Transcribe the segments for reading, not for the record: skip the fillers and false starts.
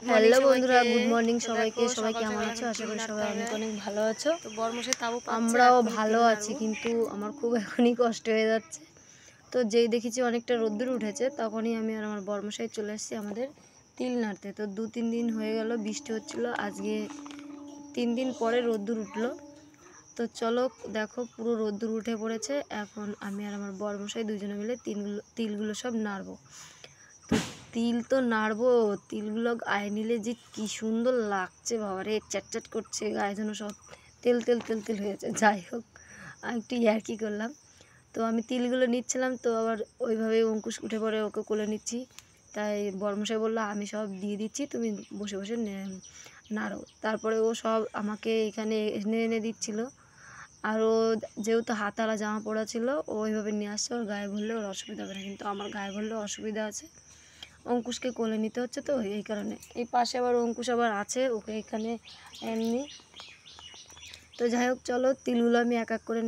Hello বন্ধুরা, good morning সবাইকে। সবাই কেমন আছো? আশা করি সবাই অনেক অনেক ভালো আছো। তো বরমশাই তাবু পাচ্ছে, আমরাও ভালো আছি, কিন্তু আমার খুব এখনই কষ্ট হয়ে যাচ্ছে। তো যেই দেখেছি অনেকটা রোদ্দুর উঠেছে, তখনই আমি আর আমার বরমশাই চলে এসেছি আমাদের তিল নাড়তে। তো 2-3 দিন হয়ে গেল বৃষ্টি হচ্ছিল, আজকে 3 দিন পরে রোদ্দুর উঠলো। তো চলো দেখো, পুরো রোদ্দুর উঠে পড়েছে। এখন আমি আর আমার বরমশাই দুজনে মিলে তিলগুলো সব নাড়বো। তো তিল তো নাড়বো, তিলগুলো গায়ে নিলে যে কি সুন্দর লাগছে বাবারে, চ্যাটচ্যাট করছে গায়ে, যেন সব তেল তেল তেল তেল হয়েছে। যাই হোক, আমি একটু ইয়ার্কি করলাম। তো আমি তিলগুলো নিচ্ছিলাম, তো আবার ওইভাবে অঙ্কুশ উঠে পড়ে ওকে কোলে নিচ্ছি। তাই বর্মশাই বললো আমি সব দিয়ে দিচ্ছি, তুমি বসে বসে নাড়ো। তারপরে ও সব আমাকে এখানে এনে এনে দিচ্ছিলো। আর ও যেহেতু হাতালা জামা পরা ছিল, ও ওইভাবে নিয়ে আসছে, ওর গায়ে ভরলে ওর অসুবিধা হবে না, কিন্তু আমার গায়ে ভরলে অসুবিধা আছে। অঙ্কুশকে কোলে নিতে হচ্ছে, তো এই কারণে। এই পাশে আবার অঙ্কুশ আবার আছে, ওকে এখানে এমনি। তো যাই হোক, চলো তিলগুলো আমি এক এক করে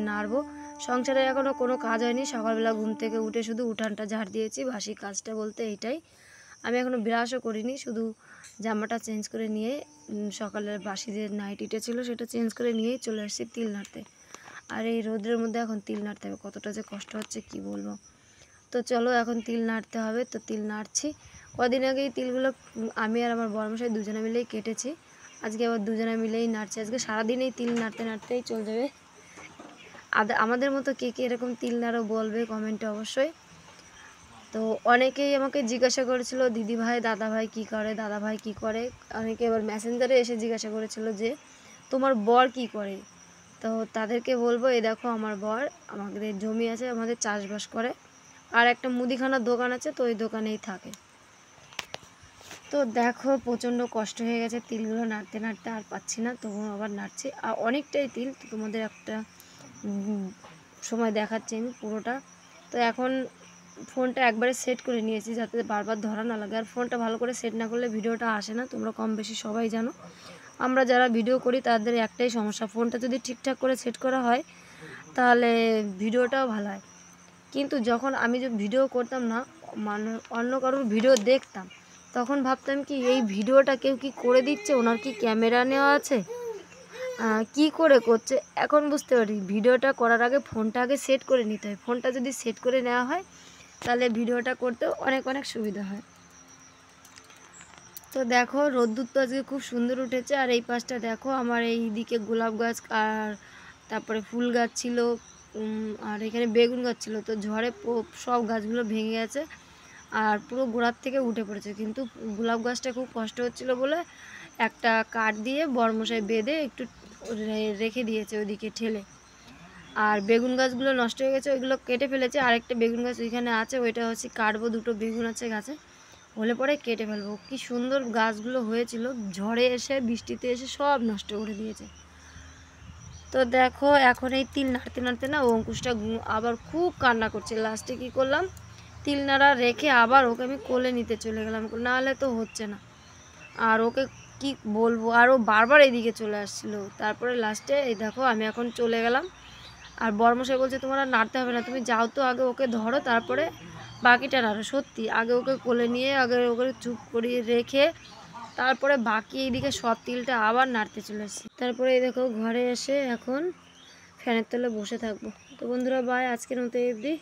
নাড়বো। সংসারে এখনও কোনো কাজ হয়নি, সকালবেলা ঘুম থেকে উঠে শুধু উঠানটা ঝাড় দিয়েছি। বাসি কাজটা বলতে এইটাই। আমি এখনও ব্রাশও করিনি, শুধু জামাটা চেঞ্জ করে নিয়ে সকালের বাসি যে নাইটিটা ছিল সেটা চেঞ্জ করে নিয়েই চলে আসছি তিল নাড়তে। আর এই রোদের মধ্যে এখন তিল নাড়তে হবে, কতটা যে কষ্ট হচ্ছে কি বলবো। তো চলো এখন তিল নাড়তে হবে, তো তিল নাড়ছি। কদিন আগেই তিলগুলো আমি আর আমার বড়মশাই দুজনে মিলেই কেটেছি, আজকে আবার দুজনে মিলেই নাড়ছি। আজকে সারাদিন এই তিল নাড়তে নাড়তেই চলে যাবে। আমাদের মতো কে কে এরকম তিল নাড়ো বলবে কমেন্টে অবশ্যই। তো অনেকেই আমাকে জিজ্ঞাসা করেছিল দিদি ভাই দাদা ভাই কী করে, দাদা ভাই কী করে। অনেকে আবার মেসেঞ্জারে এসে জিজ্ঞাসা করেছিল যে তোমার বর কী করে। তো তাদেরকে বলবো, এই দেখো আমার বর, আমাদের জমি আছে, আমাদের চাষবাস করে, আর একটা মুদিখানার দোকান আছে, তো ওই দোকানেই থাকে। তো দেখো প্রচণ্ড কষ্ট হয়ে গেছে, তিলগুলো নাড়তে নাড়তে আর পাচ্ছি না, তবুও আবার নাড়ছি। আর অনেকটাই তিল, তো তোমাদের একটা সময় দেখাচ্ছি আমি পুরোটা। তো এখন ফোনটা একবারে সেট করে নিয়েছি যাতে বারবার ধরা না লাগে। আর ফোনটা ভালো করে সেট না করলে ভিডিওটা আসে না, তোমরা কম বেশি সবাই জানো। আমরা যারা ভিডিও করি তাদের একটাই সমস্যা, ফোনটা যদি ঠিকঠাক করে সেট করা হয় তাহলে ভিডিওটাও ভালো হয়। কিন্তু যখন আমি যে ভিডিও করতাম না, মানে অন্য কারোর ভিডিও দেখতাম, তখন ভাবতাম কি এই ভিডিওটা কেউ কি করে দিচ্ছে, ওনার কি ক্যামেরা নেওয়া আছে, কি করে করছে। এখন বুঝতে পারি ভিডিওটা করার আগে ফোনটা আগে সেট করে নিতে হয়। ফোনটা যদি সেট করে নেওয়া হয় তাহলে ভিডিওটা করতেও অনেক অনেক সুবিধা হয়। তো দেখো রোদ্দুর তো আজকে খুব সুন্দর উঠেছে। আর এই পাশটা দেখো, আমার এই দিকে গোলাপ গাছ আর তারপরে ফুল গাছ ছিল, আর এখানে বেগুন গাছ ছিল। তো ঝড়ে সব গাছগুলো ভেঙে গেছে আর পুরো গোড়ার থেকে উঠে পড়েছে। কিন্তু গোলাপ গাছটা খুব কষ্ট হচ্ছিল বলে একটা কাঠ দিয়ে বরমশাই বেঁধে একটু রেখে দিয়েছে ওইদিকে ঠেলে। আর বেগুন গাছগুলো নষ্ট হয়ে গেছে, ওইগুলো কেটে ফেলেছে। আরেকটা বেগুন গাছ ওইখানে আছে, ওইটা হচ্ছে কাটবো, দুটো বেগুন আছে গাছে, হলে পরে কেটে ফেলবো। কি সুন্দর গাছগুলো হয়েছিল, ঝড়ে এসে বৃষ্টিতে এসে সব নষ্ট করে দিয়েছে। তো দেখো এখন এই তিল নাড়তে নাড়তে না অঙ্কুশটা আবার খুব কান্না করছে। লাস্টে কি করলাম, তিল নাড়া রেখে আবার ওকে আমি কোলে নিতে চলে গেলাম, নাহলে তো হচ্ছে না। আর ওকে কি বলবো, আর ও বারবার এদিকে চলে আসছিল। তারপরে লাস্টে এই দেখো আমি এখন চলে গেলাম। আর বর্মশাই বলছে তোমার আর নাড়তে হবে না, তুমি যাও তো, আগে ওকে ধরো তারপরে বাকিটা নাড়ো। সত্যি আগে ওকে কোলে নিয়ে আগে ওকে চুপ করিয়ে রেখে তারপরে বাকি এইদিকে সব তিলটা আবার নাড়তে চলে এসেছি। তারপরে এই দেখো ঘরে এসে এখন ফ্যানের তলে বসে থাকবো। তো বন্ধুরা বাই, আজকের মতো অবধি।